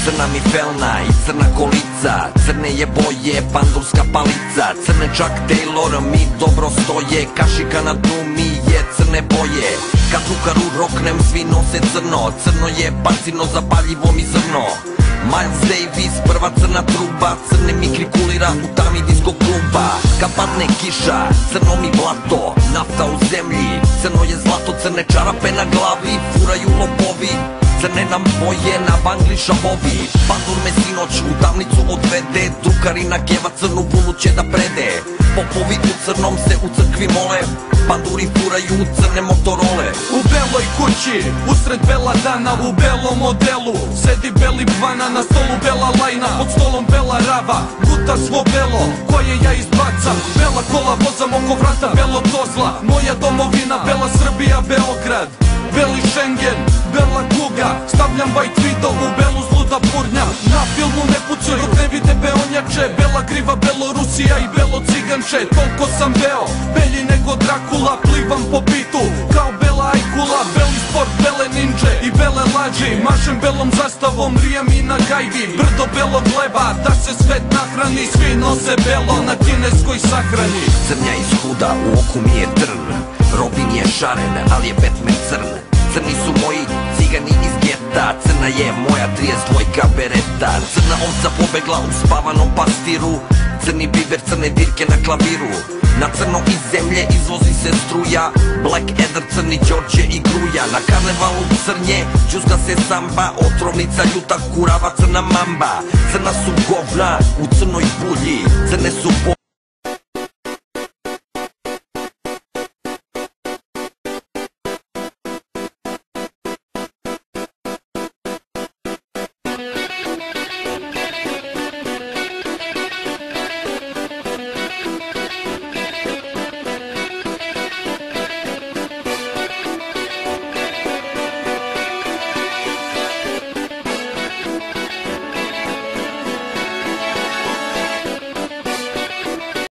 Crna mi felna i crna kolica, crne je boje, pandurska palica. Crne čak Taylor mi dobro stoje, kašika na dnu mi je crne boje. Kad rukaru roknem svi nose crno, crno je bacino zapaljivo mi zrno. Miles Davis, prva crna truba, crne mi krikulira u tami disko kluba. Kad padne kiša, crno mi blato, nafta u zemlji, crno je zlato. Crne čarape na glavi, furaju lopovi, crne nam boje na bangli šabovi. Pandur me sinoć u tamnicu odvede, drukarina keva crnu bunu će da prede. Popovi u crnom se u crkvi mole, panduri furaju crne motorole. U beloj kući, usred bela dana, u belom odelu sedi beli bvana, na stolu bela lajna, pod stolom bela rava, guta svo belo koje ja izbacam. Bela kola vozam oko vrata belog kozla, moja domovina, bela Srbija, Beograd. Beli Schengen, bela kuga, stavljam white video u belu zluda purnja. Na filmu ne pucaju dok ne vide beonjače, bela griva, Belorusija i belo ciganče. Toliko sam beo, belji nego Drakula, plivam po bitu kao bela ajkula. Beli sport, bele ninja i bele lađi, mašem belom zastavom, rijem i na gajbi. Brdo belog leba, da se svet nahrani, svi nose belo na kineskoj sahrani. Crnja ishuda, u oku mi je trn, Robin je šaren, ali je Batman crn. Crni su moji cigani iz geta, crna je moja 32 bereta. Crna ovca pobegla u spavanom pastiru, crni biber, crne dirke na klaviru. Na crno iz zemlje izvozi se struja, Black Adder, crni Đorđe i Gruja. Na karnevalu crnje, džuska se samba, otrovnica ljuta kurava, crna mamba. Crna su govna u crnoj bulji, crne su